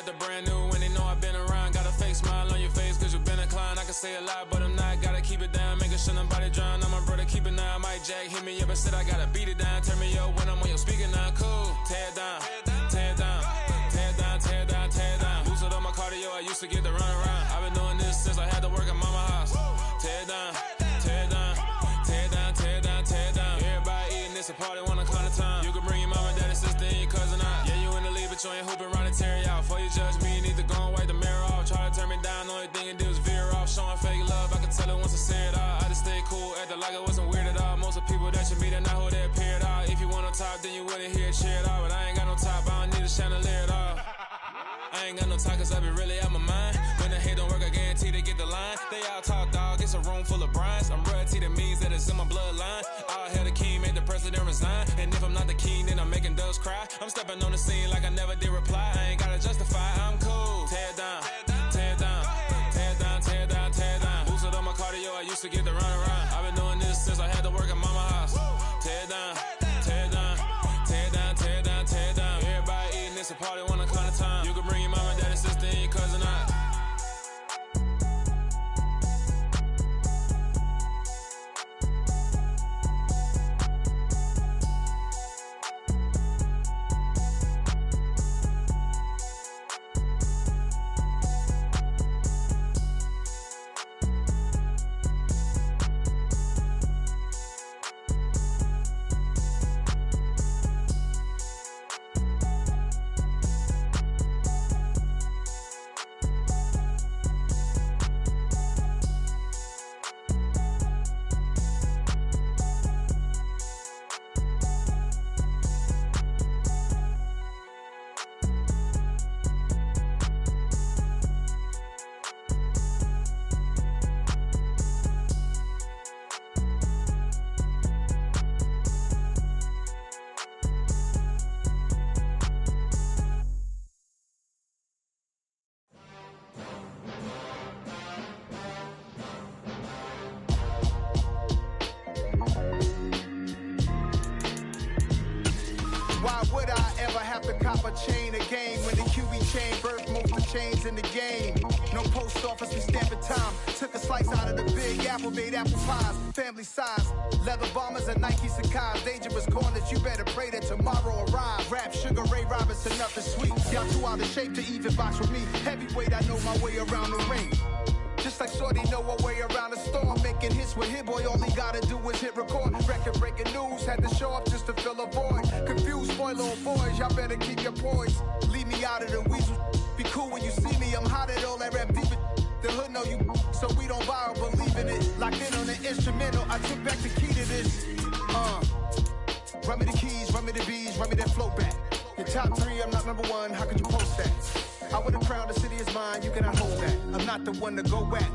the brand new when they know I've been around. Got a fake smile on your face cause you've been inclined. I can say a lot but I'm not, gotta keep it down. Making sure nobody drown, I'm my brother, keep it now. Mike Jack hit me up and said I gotta beat it down. Turn me up when I'm on your speaker now, cool. Tear it down, tear it down, tear it down, tear it down, tear it down. Lose it on my cardio, I used to get to run around. I've been doing this since I had to work at mama house. Tear it down, tear it down, tear it down, tear it down, tear it down. Everybody eating this a party, one o'clock of time. You can bring your mama, daddy, sister, and your cousin out. Yeah, you in the lead, but you ain't hooping around and tear you out. Before you judge me, you need to go and wipe the mirror off. Try to turn me down, only thing you do is veer off. Showing fake love, I can tell it once I say it all. I just stay cool, acting like it wasn't weird at all. Most of the people that you meet are not who they appear at all. If you want on top, then you wouldn't hear it cheer at all. But I ain't got no top, I don't need a chandelier at all. I ain't got no talk cause I be really out my mind. When the hate don't work, I guarantee they get the line. They all talk dog, it's a room full of brinds. I'm royalty, that means that it's in my bloodline. All hell the king, made the president resign. And if I'm not the king, then I'm making doves cry. I'm stepping on the scene like I never did reply. I ain't gotta justify, I'm cool. Tear it down, tear it down, tear it down, tear it down, tear it down. Boost it on my cardio, I used to get to run around. I've been doing this since I had to work at mama house. Tear it down, tear it down, tear it down, tear it down, tear it down. Everybody eating this a party, one o'clock of time. You can bring your mama, daddy, sister, and your cousin out. Why would I ever have to cop a chain again when the QB chain birthed most of the chains in the game? No post office, we stamping time. Took a slice out of the big apple, made apple pies, family size. Leather bombers and Nike Sacai's. Dangerous corners, you better pray that tomorrow arrive. Rap, Sugar Ray Robinson, nothing sweet. Y'all too out of shape to even box with me. Heavyweight, I know my way around the ring. Just like Shorty know her way around the storm. Making hits with Hit Boy, all he gotta do is hit record. Record breaking news, had to show up just to fill a void. Confused boy, little boys, y'all better keep your poise. Leave me out of the weasel. Be cool when you see me, I'm hot at all that rap deep. The hood know you, so we don't borrow, believe in it. Locked in on the instrumental, I took back the key to this. Run me the keys, run me the bees, run me that flow back. Your top three, I'm not number one, how could you post that? I would have crowned the city is mine, you cannot hold that. I'm not the one to go back.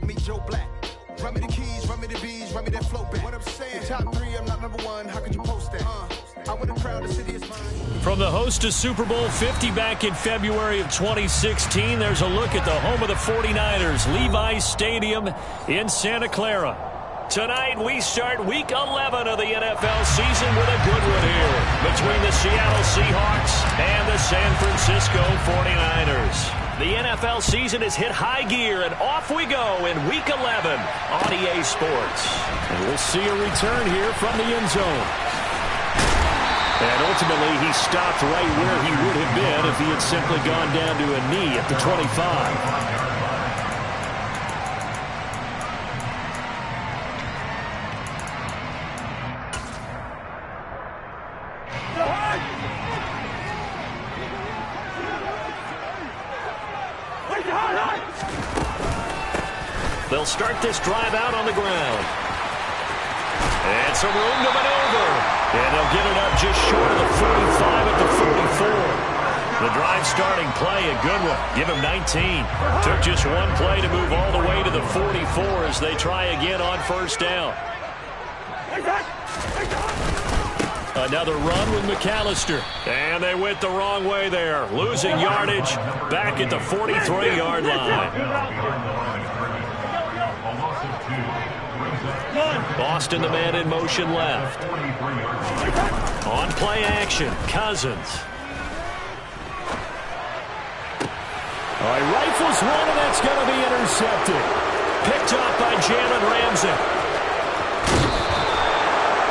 Meet Joe Black. Run me the keys, run me the bees, run me that flow back. What I'm saying, your top three, I'm not number one, how could you post that? I would have crowned the city is mine. From the host to Super Bowl 50 back in February of 2016, there's a look at the home of the 49ers, Levi's Stadium in Santa Clara. Tonight, we start Week 11 of the NFL season with a good one here between the Seattle Seahawks and the San Francisco 49ers. The NFL season has hit high gear, and off we go in Week 11 on EA Sports. And we'll see a return here from the end zone. And ultimately, he stopped right where he would have been if he had simply gone down to a knee at the 25. They'll start this drive out on the ground. And some room to maneuver. And they'll get it up just short of the 45 at the 44. The drive starting play, a good one. Give him 19. Took just one play to move all the way to the 44 as they try again on first down. Another run with McAllister. And they went the wrong way there. Losing yardage back at the 43-yard line. Boston, the man in motion left. On play action, Cousins. All right, rifles one, and that's going to be intercepted. Picked up by Jalen Ramsey.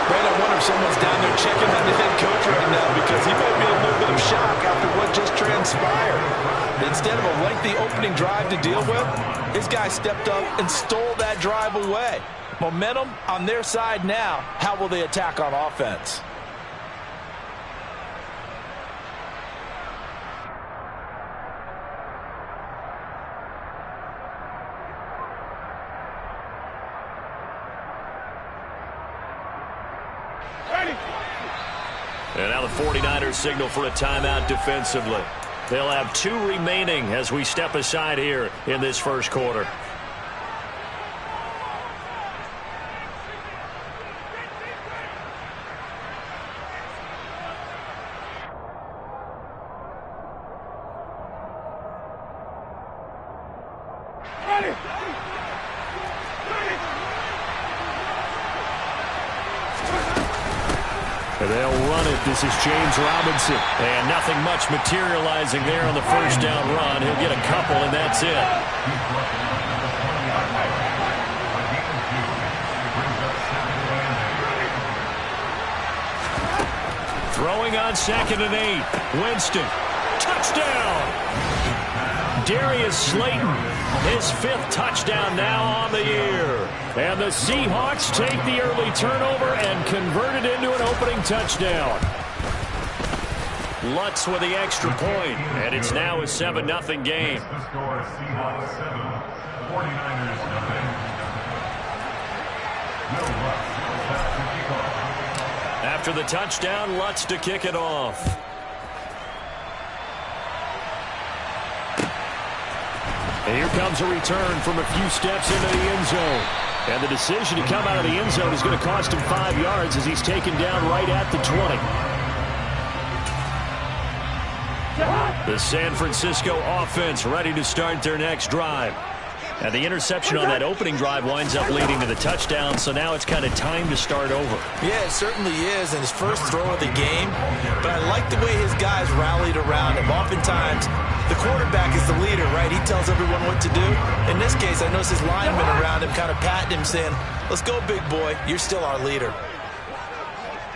Brad, I wonder if someone's down there checking on the head coach right now because he might be in a little bit of shock after what just transpired. Instead of a lengthy opening drive to deal with, his guy stepped up and stole that drive away. Momentum on their side now. How will they attack on offense? And now the 49ers signal for a timeout defensively. They'll have 2 remaining as we step aside here in this first quarter. And they'll run it. This is James Robinson. And nothing much materializing there on the first down run. He'll get a couple, and that's it. Throwing on 2nd and 8. Winston. Touchdown! Darius Slayton, his 5th touchdown now on the year. And the Seahawks take the early turnover and convert it into an opening touchdown. Lutz with the extra point, and it's now a 7-0 game. The score, Seahawks 7, 49ers nothing. Will Lutz set to kick off. After the touchdown, Lutz to kick it off. And here comes a return from a few steps into the end zone. And the decision to come out of the end zone is going to cost him 5 yards as he's taken down right at the 20. The San Francisco offense ready to start their next drive. And the interception on that opening drive winds up leading to the touchdown, so now it's kind of time to start over. Yeah, it certainly is, and his first throw of the game. But I like the way his guys rallied around him. Oftentimes, the quarterback is the leader, right? He tells everyone what to do. In this case, I noticed his linemen around him kind of patting him, saying, let's go, big boy. You're still our leader.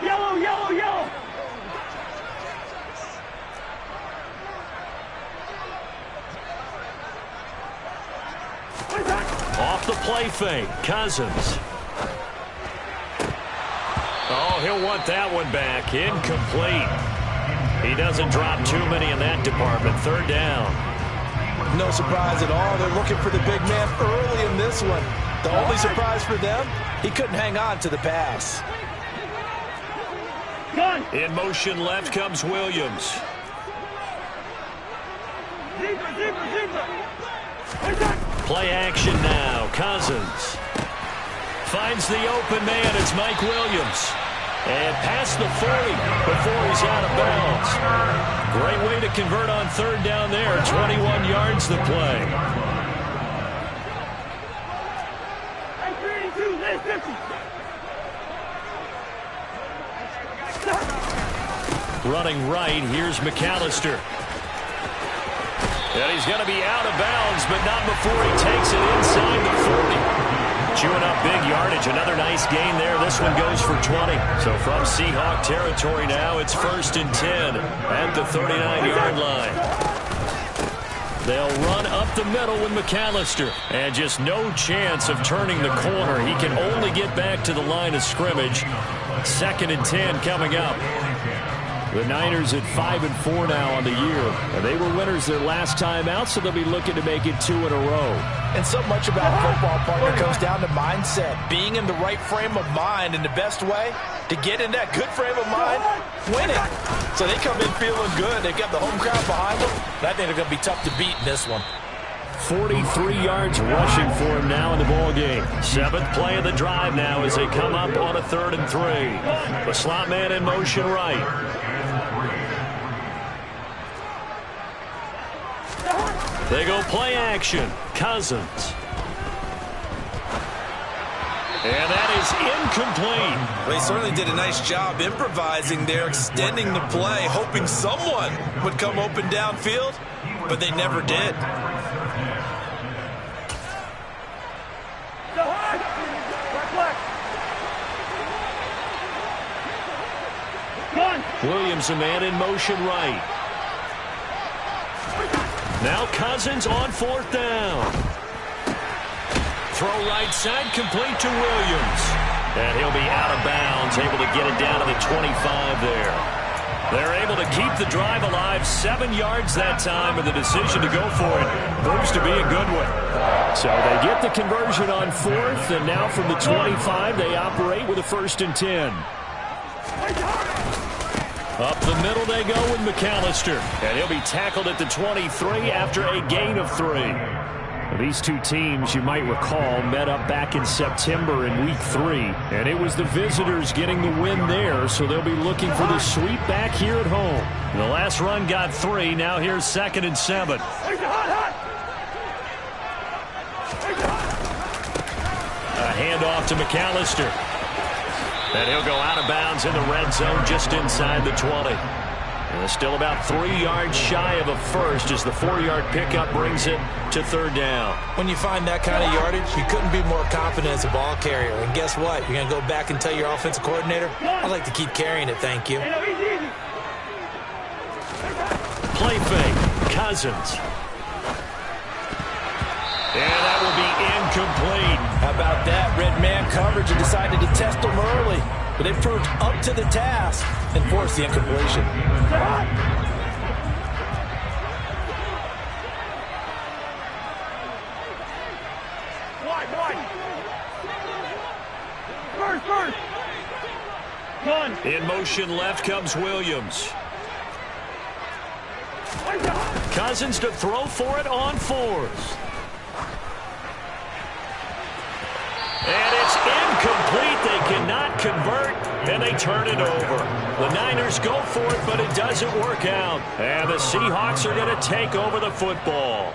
Yellow, yellow, yellow. Off the play fake, Cousins. Oh, he'll want that one back. Incomplete. He doesn't drop too many in that department. 3rd down. No surprise at all. They're looking for the big man early in this one. The only surprise for them, he couldn't hang on to the pass. In motion left comes Williams. Play action now. Cousins finds the open man. It's Mike Williams. And past the 40 before he's out of bounds. Great way to convert on 3rd down there. 21 yards the play. Running right, here's McAllister. And he's going to be out of bounds, but not before he takes it inside the 40. Chewing up big yardage. Another nice gain there. This one goes for 20. So from Seahawk territory now, it's 1st and 10 at the 39-yard line. They'll run up the middle with McAllister. And just no chance of turning the corner. He can only get back to the line of scrimmage. 2nd and 10 coming up. The Niners at 5-4 now on the year. And they were winners their last time out, so they'll be looking to make it 2 in a row. And so much about football, partner, comes down to mindset. Being in the right frame of mind, and the best way to get in that good frame of mind, winning. So they come in feeling good. They've got the home crowd behind them. And I think they're going to be tough to beat in this one. 43 yards rushing for him now in the ball game. 7th play of the drive now as they come up on a 3rd and 3. The slot man in motion right. They go play action. Cousins. And that is incomplete. Well, he certainly did a nice job improvising there, extending the play, hoping someone would come open downfield. but they never did. Williams, a man in motion right. Now Cousins on 4th down. Throw right side, complete to Williams. And he'll be out of bounds, able to get it down to the 25 there. They're able to keep the drive alive, 7 yards that time, and the decision to go for it proves to be a good one. So they get the conversion on 4th, and now from the 25, they operate with a 1st and 10. Up the middle they go with McAllister, and he'll be tackled at the 23 after a gain of 3. These two teams, you might recall, met up back in September in Week 3, and it was the visitors getting the win there, so they'll be looking for the sweep back here at home. The last run got 3. Now here's 2nd and 7. A handoff to McAllister. And he'll go out of bounds in the red zone just inside the 20. And still about 3 yards shy of a first as the 4-yard pickup brings it to 3rd down. When you find that kind of yardage, you couldn't be more confident as a ball carrier. And guess what? You're going to go back and tell your offensive coordinator, I'd like to keep carrying it, thank you. Play fake. Cousins. And that will be incomplete. How about that? Red man coverage and decided to test them early. But they proved up to the task and forced the incompletion. First. In motion left comes Williams. Cousins to throw for it on 4th. And it's incomplete. They cannot convert, and they turn it over. The Niners go for it, but it doesn't work out. And the Seahawks are going to take over the football.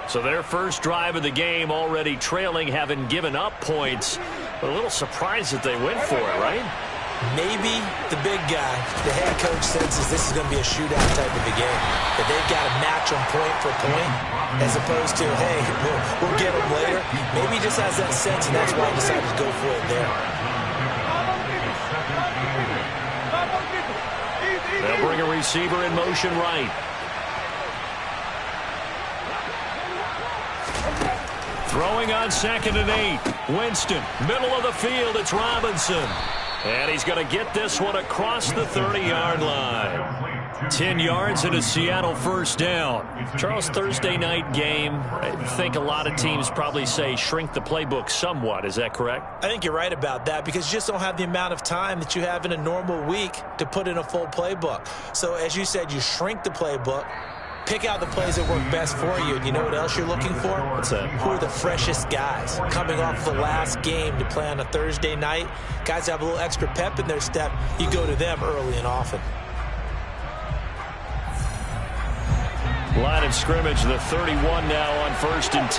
So their first drive of the game already trailing, having given up points. But a little surprised that they went for it, right? Maybe the big guy, the head coach, senses this is going to be a shootout type of a game. That they've got to match them point for point, as opposed to, hey, we'll get them later. Maybe he just has that sense, and that's why he decided to go for it there. They'll bring a receiver in motion right. Throwing on 2nd and 8. Winston, middle of the field, it's Robinson. And he's going to get this one across the 30-yard line. 10 yards and a Seattle first down. Charles, Thursday night game, I think a lot of teams probably say shrink the playbook somewhat. Is that correct? I think you're right about that because you just don't have the amount of time that you have in a normal week to put in a full playbook. So as you said, you shrink the playbook. Pick out the plays that work best for you. And you know what else you're looking for? What's that? Who are the freshest guys? Coming off the last game to play on a Thursday night, guys have a little extra pep in their step. You go to them early and often. Line of scrimmage, the 31 now on 1st and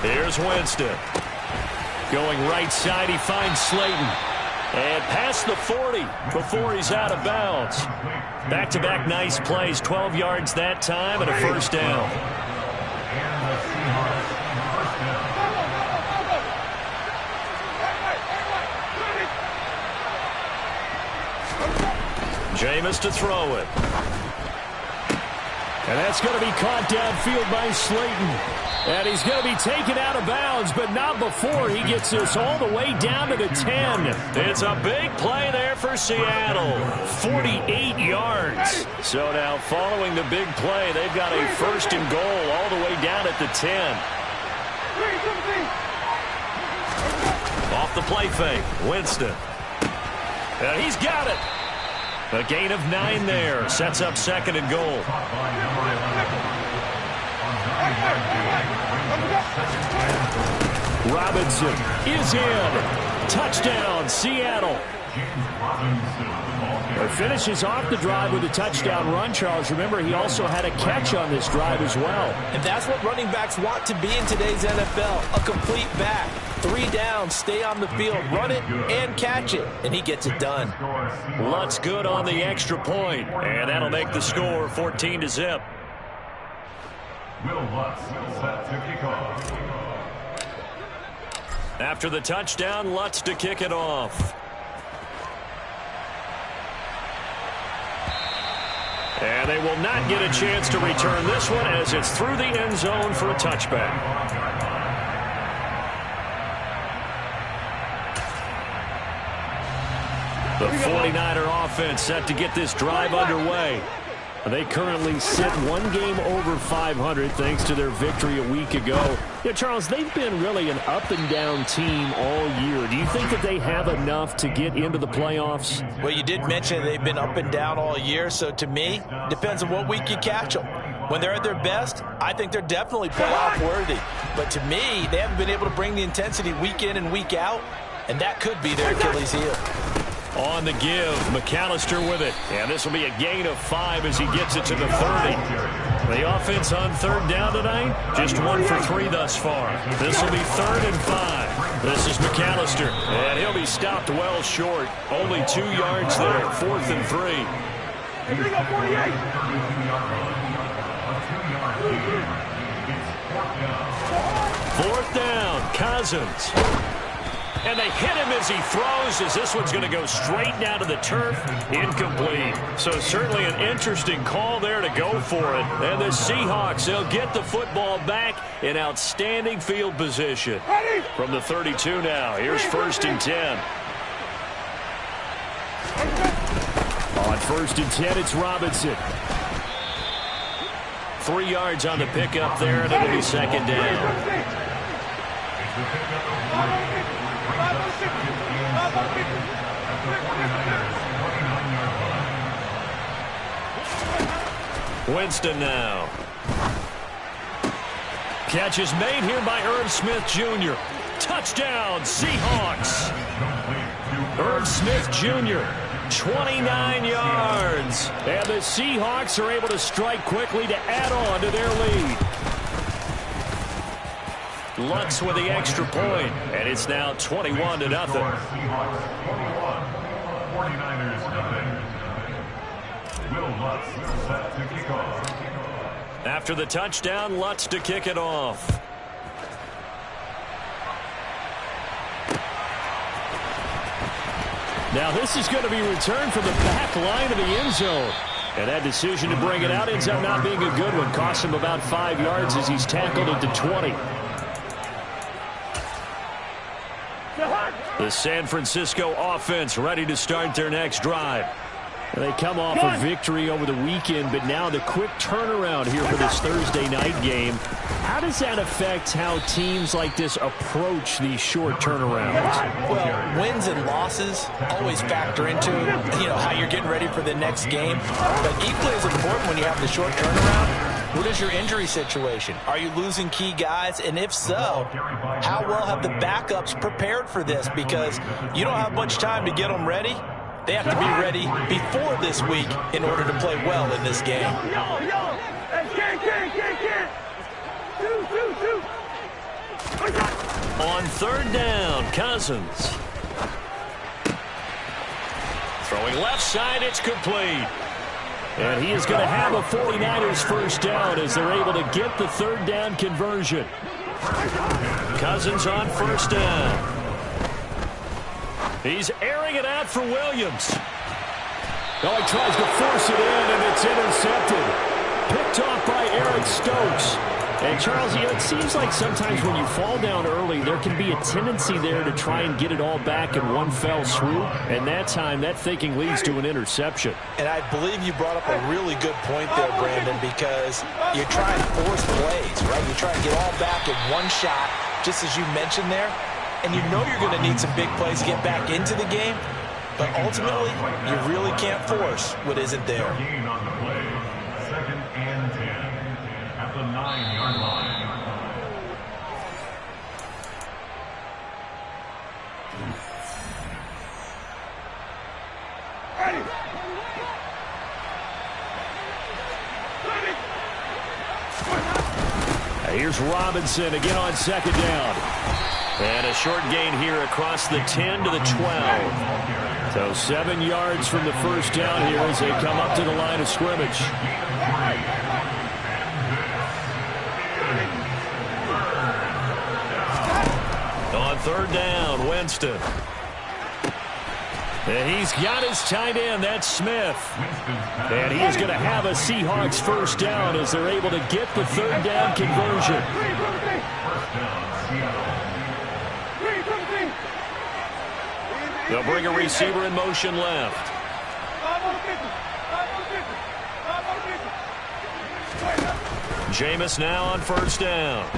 10. Here's Winston. Going right side, he finds Slayton. And past the 40 before he's out of bounds. Back-to-back nice plays, 12 yards that time and a first down. Jameis to throw it. And that's going to be caught downfield by Slayton. And he's going to be taken out of bounds, but not before he gets this all the way down to the 10. It's a big play there for Seattle. 48 yards. So now following the big play, they've got a first and goal all the way down at the 10. Off the play fake, Winston. And he's got it. A gain of 9 there. Sets up 2nd and goal. Robinson is in. Touchdown, Seattle. It finishes off the drive with a touchdown run, Charles. Remember, he also had a catch on this drive as well. And that's what running backs want to be in today's NFL, a complete back. 3 down, stay on the field, run it, and catch it, and he gets it done. Lutz good on the extra point, and that'll make the score 14-0. Will Lutz set to kick off. After the touchdown, Lutz to kick it off. And they will not get a chance to return this one as it's through the end zone for a touchback. The 49er offense set to get this drive underway. They currently sit 1 game over 500 thanks to their victory a week ago. Yeah, Charles, they've been really an up-and-down team all year. Do you think that they have enough to get into the playoffs? Well, you did mention they've been up and down all year, so to me, depends on what week you catch them. When they're at their best, I think they're definitely playoff worthy. But to me, they haven't been able to bring the intensity week in and week out, and that could be their Achilles heel. On the give, McAllister with it. And this will be a gain of 5 as he gets it to the 30. The offense on 3rd down tonight, just 1 for 3 thus far. This will be 3rd and 5. This is McAllister, and he'll be stopped well short. Only 2 yards there, 4th and 3. Here we go, 48. 4th down, Cousins. And they hit him as he throws, as this one's going to go straight down to the turf. Incomplete. So certainly an interesting call there to go for it. And the Seahawks, they'll get the football back in outstanding field position. From the 32 now, here's 1st and 10. On 1st and 10, it's Robinson. 3 yards on the pickup there, and it'll be 2nd down. Winston now. Catch is made here by Irv Smith Jr. Touchdown, Seahawks. Irv Smith Jr., 29 yards. And the Seahawks are able to strike quickly to add on to their lead. Lutz with the extra point, and it's now 21-0. 49ers nothing. Will Lutz set to kick off. After the touchdown, Lutz to kick it off. Now this is going to be returned from the back line of the end zone. And that decision to bring it out ends up not being a good one. Cost him about 5 yards as he's tackled at the 20. The San Francisco offense ready to start their next drive. They come off a victory over the weekend, but now the quick turnaround here for this Thursday night game. How does that affect how teams like this approach these short turnarounds? Well, wins and losses always factor into, how you're getting ready for the next game. But equally as important when you have the short turnaround, what is your injury situation? Are you losing key guys? And if so, how well have the backups prepared for this? Because you don't have much time to get them ready. They have to be ready before this week in order to play well in this game. On 3rd down, Cousins. Throwing left side, it's complete. And he is going to have a 49ers first down as they're able to get the 3rd down conversion. Cousins on 1st down. He's airing it out for Williams. Oh, he tries to force it in, and it's intercepted. Picked off by Eric Stokes. And, Charles, it seems like sometimes when you fall down early, there can be a tendency there to try and get it all back in one fell swoop. And that time, that thinking leads to an interception. And I believe you brought up a really good point there, Brandon, because you're trying to force plays, right? You try to get all back in one shot, just as you mentioned there. And you know you're going to need some big plays to get back into the game. But ultimately, you really can't force what isn't there. Gain on the play. 2nd and 10 at the 9-yard line. Here's Robinson again on 2nd down. And a short gain here across the 10 to the 12. So 7 yards from the first down here as they come up to the line of scrimmage. On third down, Winston. And he's got his tight end, that's Smith. And he is going to have a Seahawks first down as they're able to get the third down conversion. They'll bring a receiver in motion left. Jameis now on first down.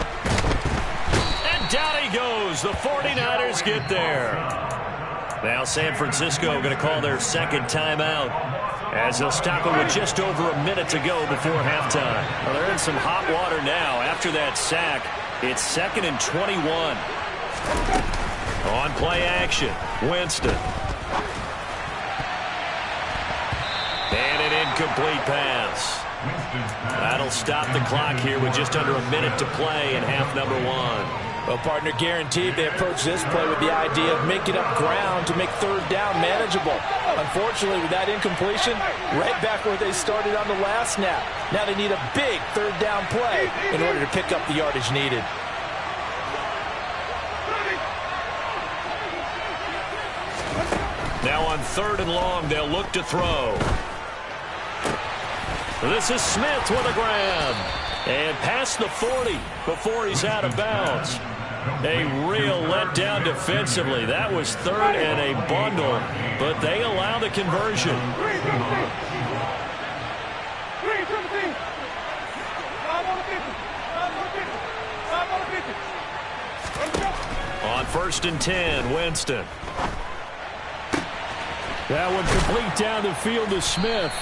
And down he goes. The 49ers get there. Now San Francisco going to call their second timeout as they'll stop it with just over a minute to go before halftime. Well, they're in some hot water now after that sack. It's 2nd and 21. On play action, Winston. And an incomplete pass. That'll stop the clock here with just under a minute to play in half number 1. Well, partner, guaranteed they approach this play with the idea of making up ground to make third down manageable. Unfortunately, with that incompletion, right back where they started on the last snap. Now they need a big third down play in order to pick up the yardage needed. Now on third and long, they'll look to throw. This is Smith with a grab. And past the 40 before he's out of bounds. A real letdown defensively. That was third and a bundle, but they allow the conversion. On 1st and 10, Winston. That one complete down the field to Smith.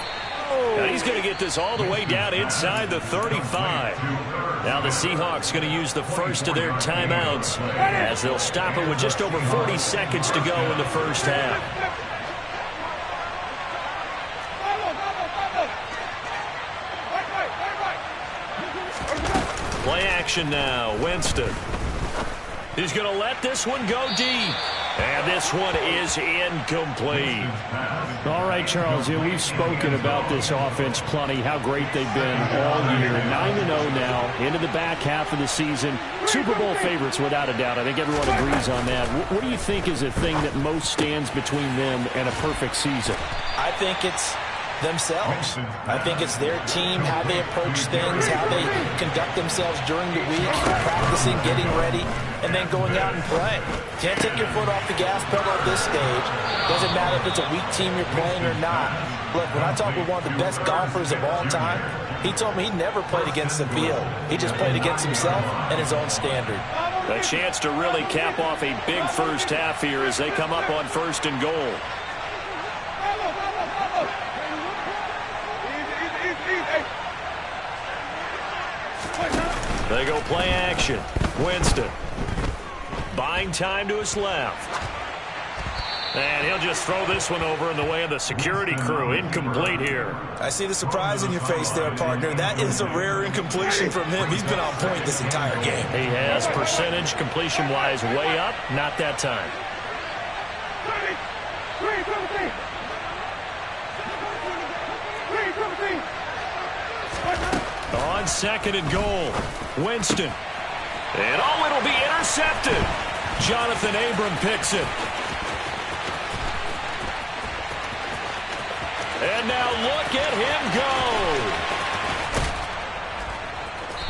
Now he's going to get this all the way down inside the 35. Now the Seahawks going to use the first of their timeouts as they'll stop it with just over 40 seconds to go in the first half. Play action now, Winston. He's going to let this one go deep. And this one is incomplete. All right, Charles, we've spoken about this offense plenty, how great they've been all year. 9-0 now, into the back half of the season. Super Bowl favorites, without a doubt. I think everyone agrees on that. What do you think is the thing that most stands between them and a perfect season? I think it's themselves. I think it's their team, how they approach things, how they conduct themselves during the week, practicing, getting ready, and then going out and playing. Can't take your foot off the gas pedal at this stage. Doesn't matter if it's a weak team you're playing or not. Look, when I talk with one of the best golfers of all time, he told me he never played against the field. He just played against himself and his own standard. A chance to really cap off a big first half here as they come up on 1st and goal. They go play action. Winston. Buying time to his left. And he'll just throw this one over in the way of the security crew. Incomplete here. I see the surprise in your face there, partner. That is a rare incompletion from him. He's been on point this entire game. He has percentage completion-wise way up. Not that time. On 2nd and goal, Winston. And oh, it'll be intercepted. Jonathan Abram picks it. And now look at him go.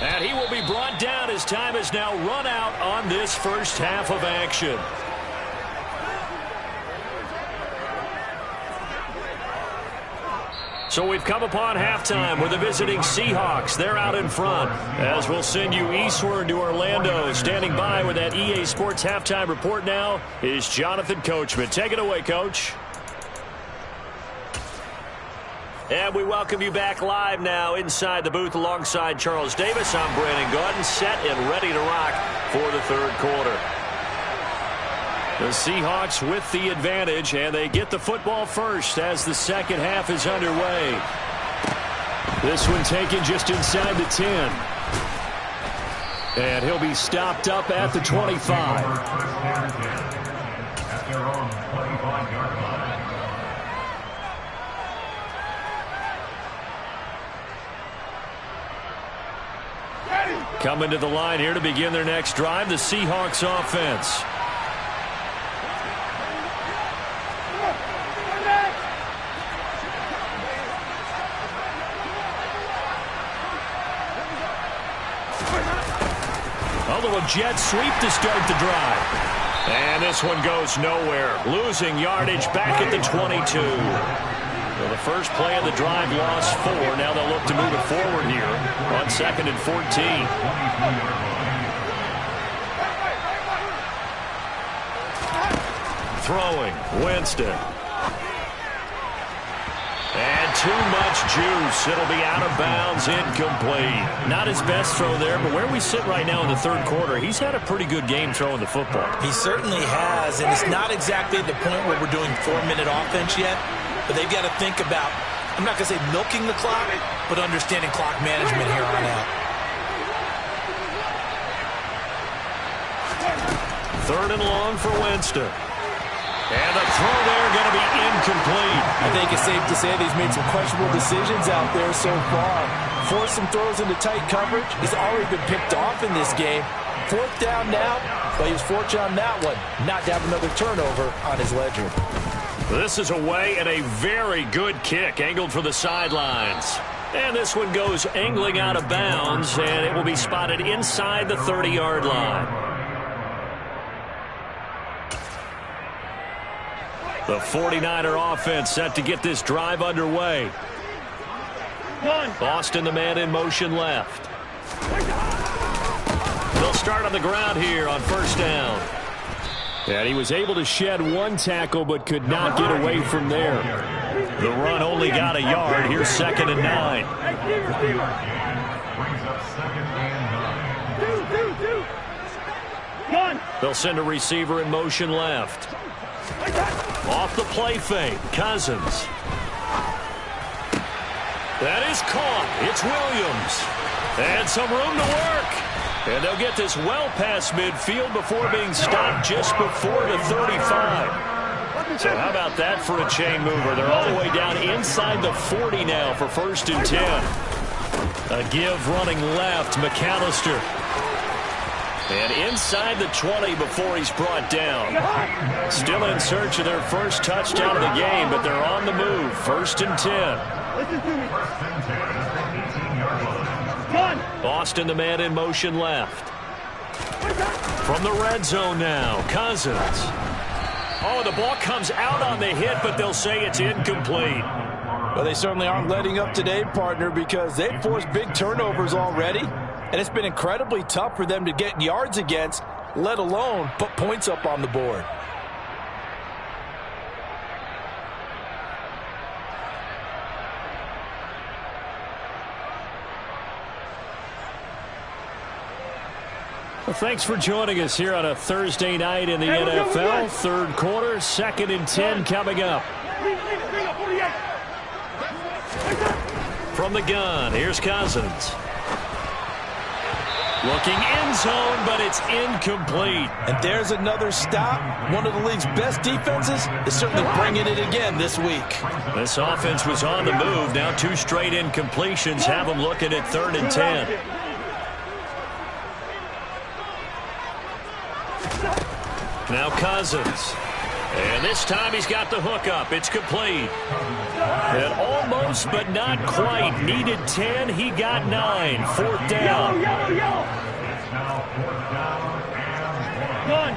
And he will be brought down as time has now run out on this first half of action. So we've come upon halftime with the visiting Seahawks. They're out in front as we'll send you eastward to Orlando. Standing by with that EA Sports halftime report now is Jonathan Coachman. Take it away, Coach. And we welcome you back live now inside the booth alongside Charles Davis. I'm Brandon Gordon, set and ready to rock for the third quarter. The Seahawks with the advantage, and they get the football first as the second half is underway. This one taken just inside the 10. And he'll be stopped up at the 25. At their own 25-yard line. Coming to the line here to begin their next drive, the Seahawks offense. Although a jet sweep to start the drive. And this one goes nowhere. Losing yardage back at the 22. Well, the first play of the drive lost 4. Now they'll look to move it forward here on 2nd and 14. Throwing, Winston. And too much juice. It'll be out of bounds, incomplete. Not his best throw there, but where we sit right now in the third quarter, he's had a pretty good game throwing the football. He certainly has, and it's not exactly the point where we're doing 4-minute offense yet, but they've got to think about, I'm not going to say milking the clock, but understanding clock management here on out. 3rd and long for Winston. And the throw there going to be incomplete. I think it's safe to say that he's made some questionable decisions out there so far. Forced some throws into tight coverage. He's already been picked off in this game. 4th down now, but he was fortunate on that one not to have another turnover on his ledger. This is away and a very good kick angled for the sidelines. And this one goes angling out of bounds, and it will be spotted inside the 30-yard line. The 49er offense set to get this drive underway. Boston, the man in motion left. They'll start on the ground here on 1st down. And he was able to shed 1 tackle but could not get away from there. The run only got a yard. Here's 2nd and 9. Brings up 2nd and 9. They'll send a receiver in motion left. Off the play fake, Cousins. That is caught. It's Williams. And some room to work. And they'll get this well past midfield before being stopped just before the 35. So how about that for a chain mover? They're all the way down inside the 40 now for 1st and 10. A give running left, McAllister. And inside the 20 before he's brought down. Still in search of their first touchdown of the game, but they're on the move. 1st and 10. Boston, the man in motion left. From the red zone now, Cousins. Oh, the ball comes out on the hit, but they'll say it's incomplete. Well, they certainly aren't letting up today, partner, because they've forced big turnovers already. And it's been incredibly tough for them to get yards against, let alone put points up on the board. Well, thanks for joining us here on a Thursday night in the NFL. Third quarter, 2nd and 10 coming up. From the gun, here's Cousins. Looking end zone, but it's incomplete. And there's another stop. One of the league's best defenses is certainly bringing it again this week. This offense was on the move. Now 2 straight incompletions have them looking at 3rd and 10. Now Cousins. And this time he's got the hook up. It's complete. And almost, but not quite. Needed 10. He got 9. 4th down. It's now 4th down and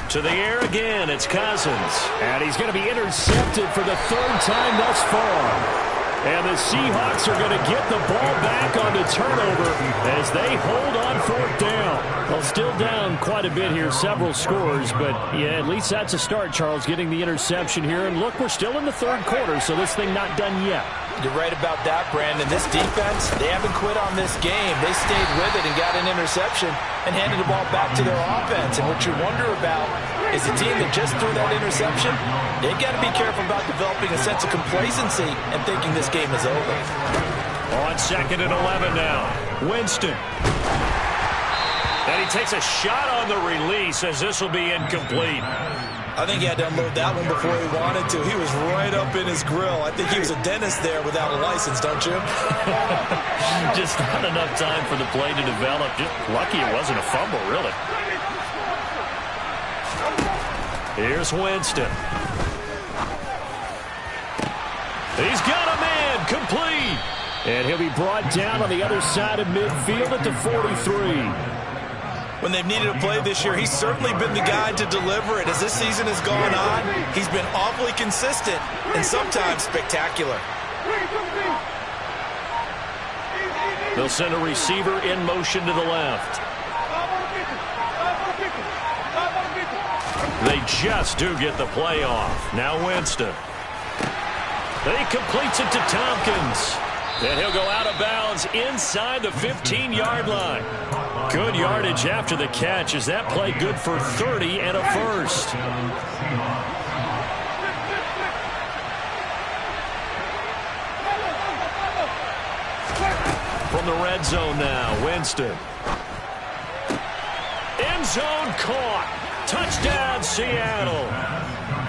1. To the air again. It's Cousins. And he's going to be intercepted for the 3rd time thus far. And the Seahawks are going to get the ball back on the turnover as they hold on 4th down. Well, still down quite a bit here, several scores, but yeah, at least that's a start, Charles, getting the interception here. And look, we're still in the 3rd quarter, so this thing not done yet. You're right about that, Brandon. This defense, they haven't quit on this game. They stayed with it and got an interception and handed the ball back to their offense. And what you wonder about is the team that just threw that interception, they've got to be careful about developing a sense of complacency and thinking this game is over. On 2nd and 11 now. Winston. And he takes a shot on the release as this will be incomplete. I think he had to unload that one before he wanted to. He was right up in his grill. I think he was a dentist there without a license, don't you? Just not enough time for the play to develop. Just lucky it wasn't a fumble, really. Here's Winston. He's got a man, complete. And he'll be brought down on the other side of midfield at the 43. When they've needed a play this year, he's certainly been the guy to deliver it. As this season has gone on, he's been awfully consistent and sometimes spectacular. They'll send a receiver in motion to the left. They just do get the play off. Now Winston. He completes it to Tompkins. And he'll go out of bounds inside the 15-yard line. Good yardage after the catch. Is that play good for 30 and a first? From the red zone now, Winston. End zone caught. Touchdown, Seattle.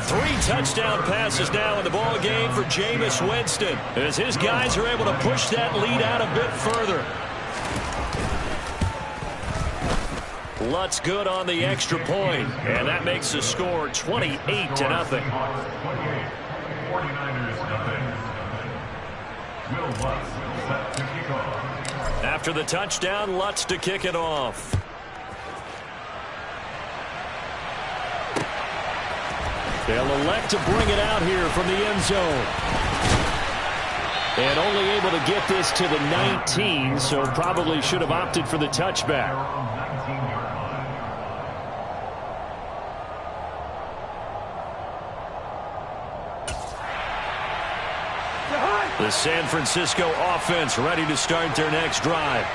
3 touchdown passes now in the ball game for Jameis Winston, as his guys are able to push that lead out a bit further. Lutz good on the extra point, and that makes the score 28-0. After the touchdown, Lutz to kick it off. They'll elect to bring it out here from the end zone. And only able to get this to the 19, so probably should have opted for the touchback. The San Francisco offense ready to start their next drive.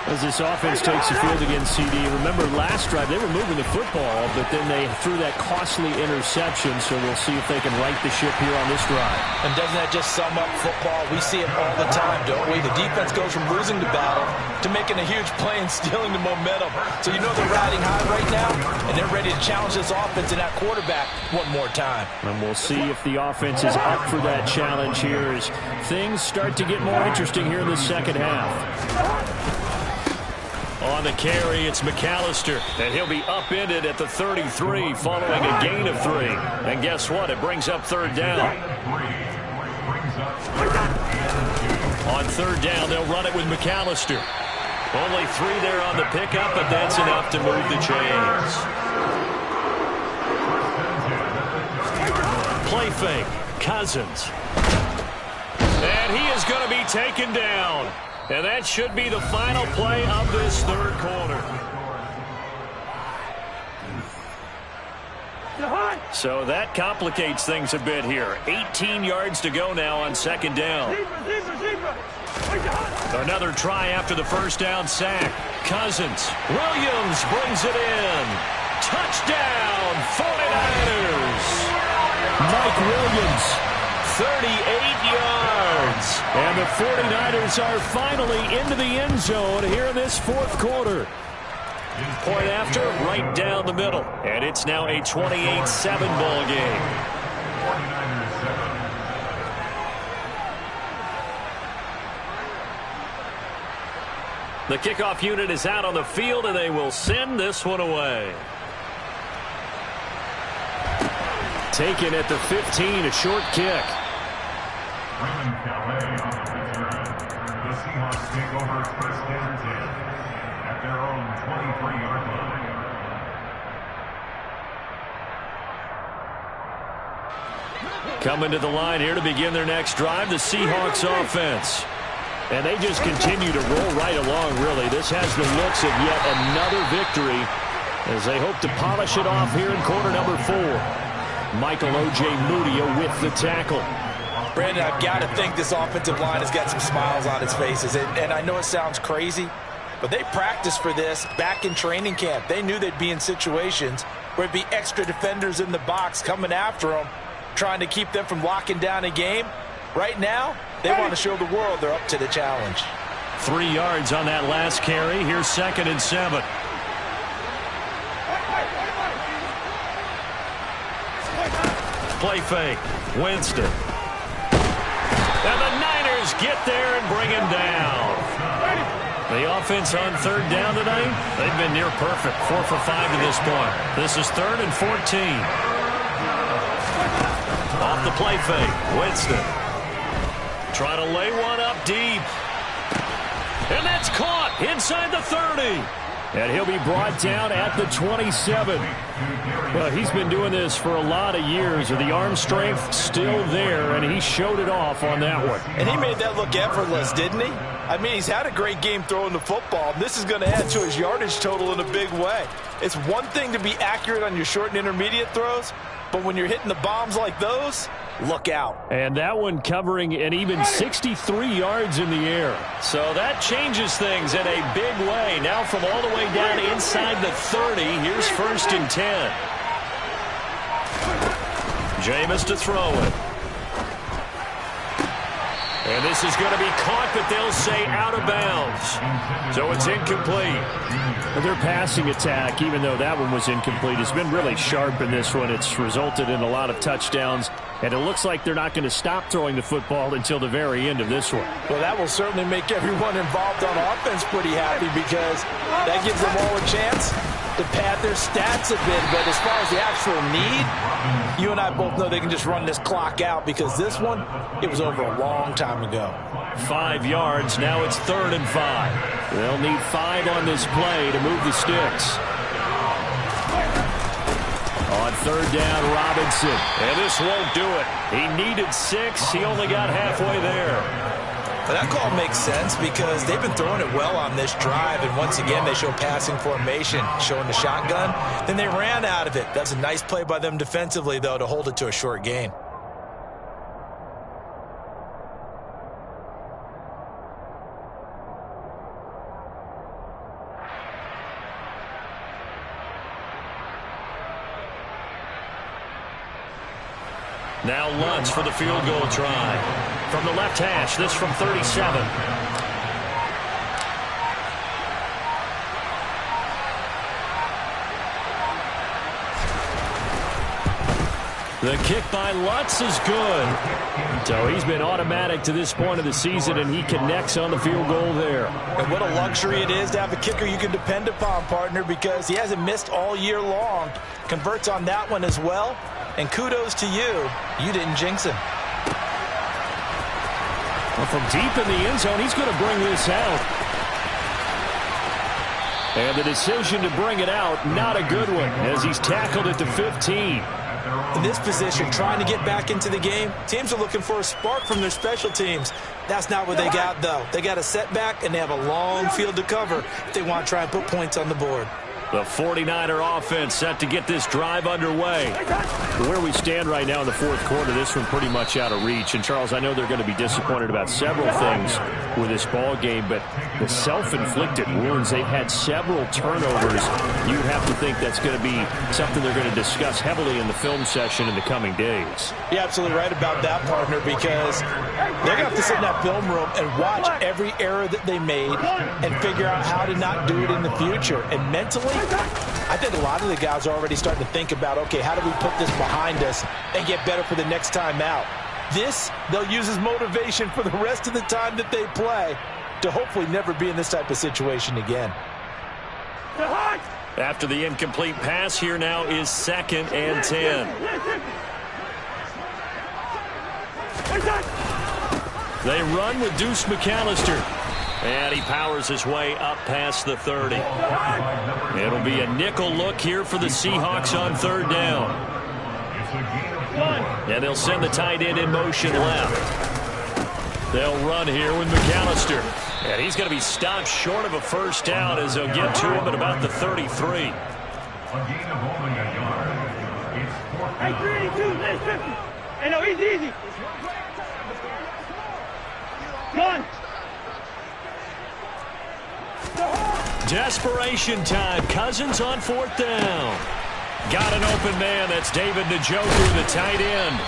As this offense takes the field against CD, remember last drive they were moving the football, but then they threw that costly interception, so we'll see if they can right the ship here on this drive. And doesn't that just sum up football? We see it all the time, don't we? The defense goes from losing the battle to making a huge play and stealing the momentum. So you know they're riding high right now, and they're ready to challenge this offense and that quarterback one more time. And we'll see if the offense is up for that challenge here as things start to get more interesting here in the second half. On the carry, it's McAllister, and he'll be upended at the 33 following a gain of 3. And guess what? It brings up third down. On third down, they'll run it with McAllister. Only 3 there on the pickup, but that's enough to move the chains. Play fake, Cousins. And he is going to be taken down. And that should be the final play of this third quarter. So that complicates things a bit here. 18 yards to go now on second down. Another try after the first down sack. Cousins. Williams brings it in. Touchdown, 49ers. Mike Williams. 38 yards. And the 49ers are finally into the end zone here in this fourth quarter. Point after, right down the middle. And it's now a 28-7 ball game. The kickoff unit is out on the field, and they will send this one away. Taken at the 15, a short kick. The Seahawks take over first and 10 at their own 23-yard line. Coming to the line here to begin their next drive, the Seahawks offense. And they just continue to roll right along, really. This has the looks of yet another victory as they hope to polish it off here in quarter number 4. Michael O.J. Mudia with the tackle. Brandon, I've got to think this offensive line has got some smiles on its faces. And I know it sounds crazy, but they practiced for this back in training camp. They knew they'd be in situations where it'd be extra defenders in the box coming after them, trying to keep them from locking down a game. Right now, They want to show the world they're up to the challenge. 3 yards on that last carry. Here's 2nd and 7. Play fake. Winston. And the Niners get there and bring him down. The offense on 3rd down tonight, they've been near perfect. 4 for 5 to this point. This is 3rd and 14. Off the play fake. Winston. Trying to lay one up deep. And that's caught inside the 30. And he'll be brought down at the 27. Well, he's been doing this for a lot of years. With the arm strength still there, and he showed it off on that one. And he made that look effortless, didn't he? I mean, he's had a great game throwing the football. This is going to add to his yardage total in a big way. It's one thing to be accurate on your short and intermediate throws, but when you're hitting the bombs like those, look out. And that one covering an even 63 yards in the air. So that changes things in a big way. Now from all the way down inside the 30, here's 1st and 10. Jameis to throw it. And this is going to be caught, but they'll say out of bounds. So it's incomplete. Their passing attack, even though that one was incomplete, has been really sharp in this one. It's resulted in a lot of touchdowns, and it looks like they're not going to stop throwing the football until the very end of this one. Well, that will certainly make everyone involved on offense pretty happy, because that gives them all a chance to pad their stats a bit. But as far as the actual need, you and I both know they can just run this clock out, because this one, it was over a long time ago. 5 yards. Now it's 3rd and 5. They'll need 5 on this play to move the sticks. On 3rd down, Robinson. And this won't do it. He needed 6. He only got halfway there. But that call makes sense, because they've been throwing it well on this drive, and once again they show passing formation, showing the shotgun. Then they ran out of it. That's a nice play by them defensively, though, to hold it to a short gain. Now Lutz for the field goal try. From the left hash, this from 37. The kick by Lutz is good. So he's been automatic to this point of the season, and he connects on the field goal there. And what a luxury it is to have a kicker you can depend upon, partner, because he hasn't missed all year long. Converts on that one as well. And kudos to you. You didn't jinx him. Well, from deep in the end zone, he's going to bring this out. And the decision to bring it out, not a good one, as he's tackled at the 15. In this position, trying to get back into the game, teams are looking for a spark from their special teams. That's not what they got, though. They got a setback, and they have a long field to cover if they want to try and put points on the board. The 49er offense set to get this drive underway. Where we stand right now in the 4th quarter, this one pretty much out of reach. And, Charles, I know they're going to be disappointed about several things with this ball game, but the self-inflicted wounds, they've had several turnovers. You'd have to think that's going to be something they're going to discuss heavily in the film session in the coming days. You're absolutely right about that, partner, because they're going to have to sit in that film room and watch every error that they made and figure out how to not do it in the future. And mentally, I think a lot of the guys are already starting to think about, okay, how do we put this behind us and get better for the next time out? This, they'll use as motivation for the rest of the time that they play to hopefully never be in this type of situation again. After the incomplete pass, here now is 2nd and 10. They run with Deuce McAllister. And he powers his way up past the 30. It'll be a nickel look here for the Seahawks on 3rd down. And they'll send the tight end in motion left. They'll run here with McAllister. And he's going to be stopped short of a 1st down as they'll get to him at about the 33. A gain of only a yard. It's 4th Hey, 382, that's 50. Hey, no, easy. Gun. Desperation time. Cousins on 4th down. Got an open man. That's David Njoku, the tight end.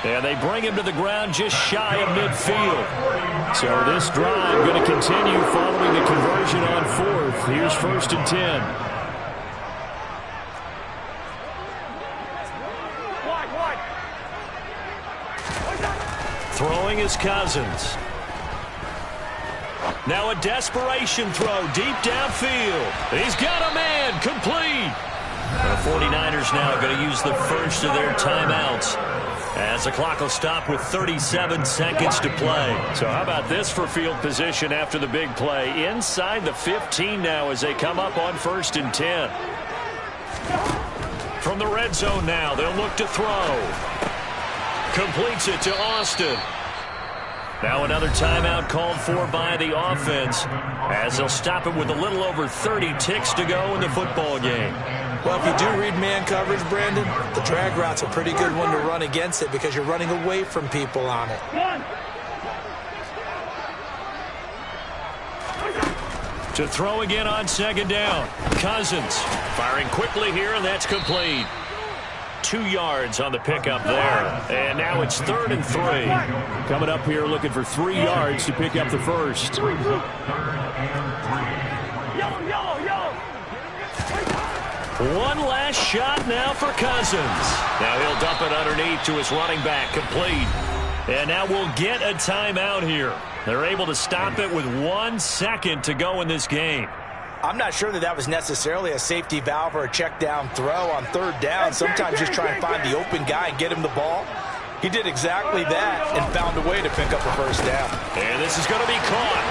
And they bring him to the ground just shy of midfield. So this drive going to continue following the conversion on 4th. Here's 1st and 10. Throwing is Cousins. Now a desperation throw deep downfield. He's got a man, complete. The 49ers now going to use the first of their timeouts as the clock will stop with 37 seconds to play. So how about this for field position after the big play? Inside the 15 now as they come up on 1st and 10. From the red zone now, they'll look to throw. Completes it to Austin. Now another timeout called for by the offense as they'll stop it with a little over 30 ticks to go in the football game. Well, if you do read man coverage, Brandon, the drag route's a pretty good one to run against it because you're running away from people on it. To throw again on 2nd down. Cousins firing quickly here, and that's complete. 2 yards on the pickup there. And now it's 3rd and 3. Coming up here looking for 3 yards to pick up the first. One last shot now for Cousins. Now he'll dump it underneath to his running back. Complete. And now we'll get a timeout here. They're able to stop it with 1 second to go in this game. I'm not sure that was necessarily a safety valve or a check down throw on 3rd down. Sometimes just try and find the open guy and get him the ball. He did exactly that and found a way to pick up a 1st down. And this is going to be caught.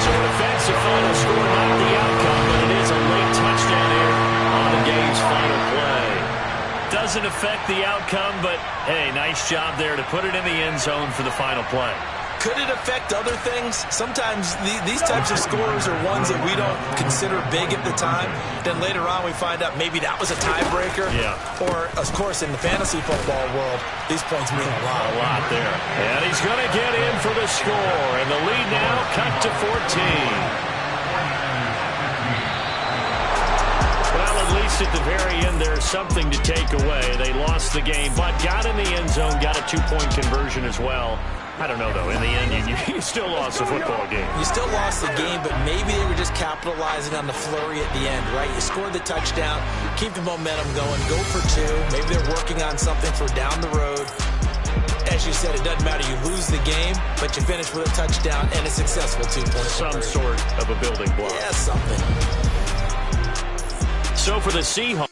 So an offensive final score, not the outcome, but it is a late touchdown here on the game's final play. Doesn't affect the outcome, but hey, nice job there to put it in the end zone for the final play. Could it affect other things? Sometimes these types of scores are ones that we don't consider big at the time. Then later on we find out maybe that was a tiebreaker. Yeah. Or, of course, in the fantasy football world, these points mean a lot. A lot there. And he's going to get in for the score. And the lead now cut to 14. Well, at least at the very end, there's something to take away. They lost the game, but got in the end zone, got a 2-point conversion as well. I don't know, though. In the end, you still lost the football game. You still lost the game, but maybe they were just capitalizing on the flurry at the end, right? You scored the touchdown, keep the momentum going, go for 2. Maybe they're working on something for down the road. As you said, it doesn't matter. You lose the game, but you finish with a touchdown and a successful 2-point Some sort of a building block. Yeah, something. So for the Seahawks,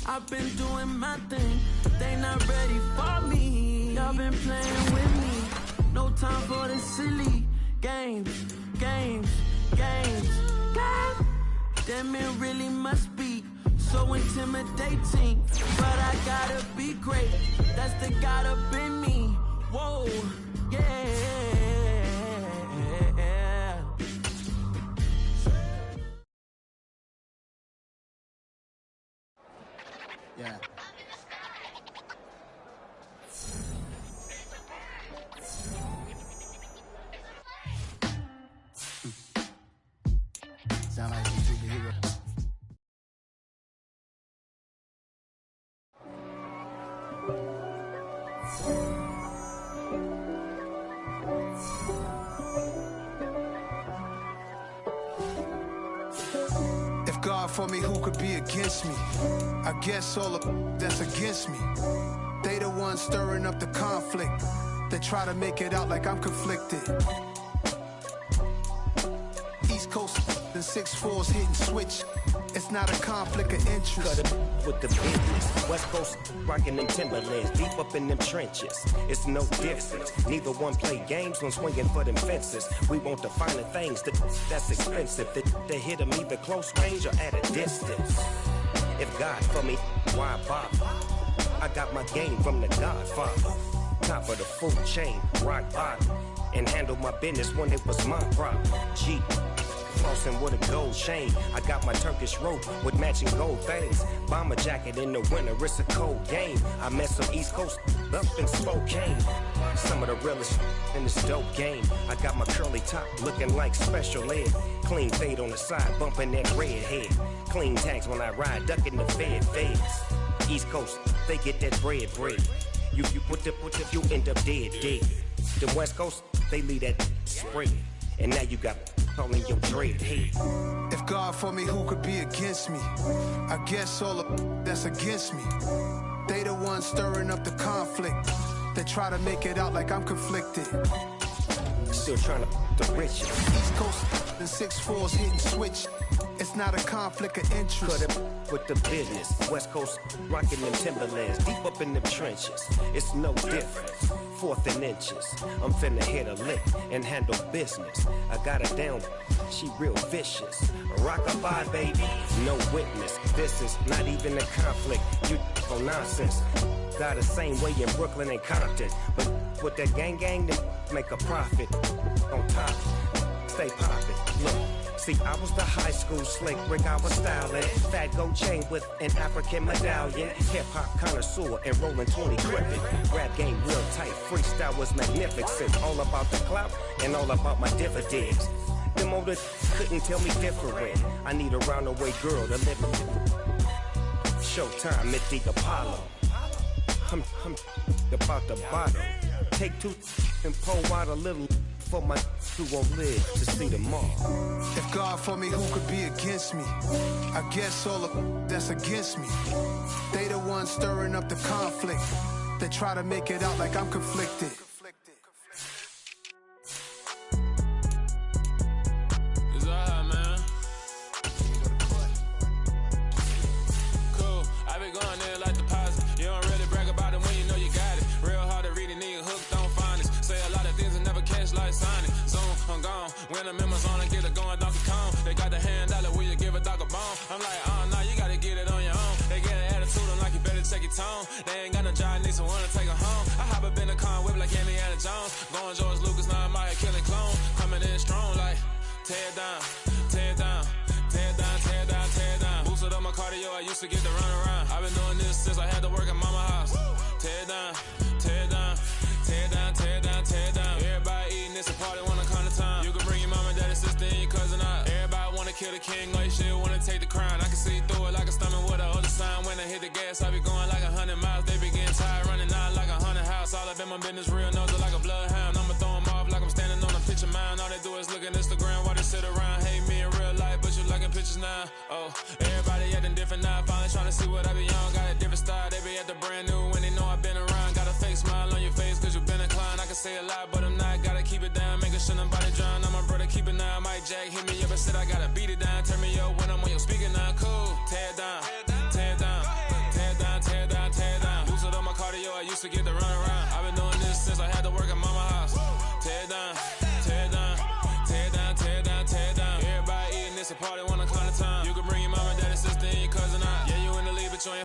I've been doing my thing, they not ready for me. Y'all been playing with me, no time for the silly games. God damn, it really must be so intimidating. But I gotta be great, that's the God up in me. Whoa, yeah. Yeah. Sound like some superhero. If God for me, who could be against me? I guess all of that's against me. They the ones stirring up the conflict. They try to make it out like I'm conflicted. East Coast and 6'4's hitting switch. It's not a conflict of interest. Cut it with the business. West Coast rocking them Timberlands, deep up in them trenches. It's no difference. Neither one play games when swinging for them fences. We want the finer things that's expensive. They hit them either close range or at a distance. If God for me, why bother? I got my game from the Godfather. Top of the food chain, rock bottom. And handle my business when it was my problem. G. Flossing with a gold chain. I got my Turkish rope with matching gold things. Bomber jacket in the winter, it's a cold game. I met some East Coast up in Spokane. Some of the realest in this dope game. I got my curly top looking like special ed. Clean fade on the side, bumping that red head. Clean tags when I ride, ducking the feds. East Coast, they get that bread. You put you end up dead. The West Coast, they leave that spread. And now you got calling your dread head. If God for me, who could be against me? I guess all of that's against me. They the ones stirring up the conflict. They try to make it out like I'm conflicted. Still trying to the riches. East Coast and 6'4's hitting switch. It's not a conflict of interest. Cut it with the business. West Coast rocking them Timberlands, deep up in them trenches. It's no difference. Fourth and inches. I'm finna hit a lick and handle business. I got her down. She real vicious. Rock-a-bye, baby. No witness. This is not even a conflict. You for nonsense. Got the same way in Brooklyn and Compton. But with that gang, then make a profit. On top, stay poppin'. Look. See, I was the high school slick Rick, I was styling. Fat gold chain with an African medallion. Hip-hop connoisseur and rolling 20 cricket. Rap game real tight, freestyle was magnificent. All about the clout and all about my dividends. Them older couldn't tell me different. I need a roundaway girl to live with. Showtime at the Apollo. I'm about the bottom. Take two and pour out a little for my who won't live to see tomorrow. If God for me, who could be against me? I guess all of that's against me. They the ones stirring up the conflict. They try to make it out like I'm conflicted. It's alright, man. Cool. I be going there like deposit. You don't really brag about it when you know you got it. Real hard to read a nigga hooked on finance. Say a lot of things and never catch like signing. I'm gone. When I'm in my zone, I get it going Donkey Kong. They got the hand dollar, will you give a dog a bone? I'm like, nah, you gotta get it on your own. They get an attitude, I'm like, you better check your tone. They ain't got no job, need someone to take her home. I hop up in the car, whip like Indiana Jones. Going George Lucas, now I might kill it clone. Coming in strong, like, tear it down, tear it down, tear it down, tear it down, tear it down. Boosted up my cardio, I used to get to run around. I've been doing this since I had to work at mama house. Tear it down, tear it down, tear it down, tear it down, tear it down. Everybody eating this a party when I come to time. You can bring your mama, daddy, sister, and your cousin out. Everybody wanna kill the king, like shit, wanna take the crown. I can see through it like a stomach with a other sign. When I hit the gas, I be going like 100 miles. They be getting tired, running out like 100 house. All up in my business, real nose like a bloodhound. I'ma throw them off like I'm standing on a picture mound. All they do is look at Instagram while they sit around. Hate me in real life, but you liking pictures now. Oh, everybody acting different now. Finally trying to see what I be on. Got a different style, they be at the brand new when they know I've been around. Got a fake smile on your face cause you been inclined. I can say a lot, but I'm not. Gotta keep it down, making sure nobody drown. I'm my brother, keep it now. Mike Jack hit me up and said I gotta beat it down. Turn me up when I'm on your speaker now. Cool, tear it down, tear it down, tear it down, tear it down, tear it down. Boosted up my cardio, I used to get the run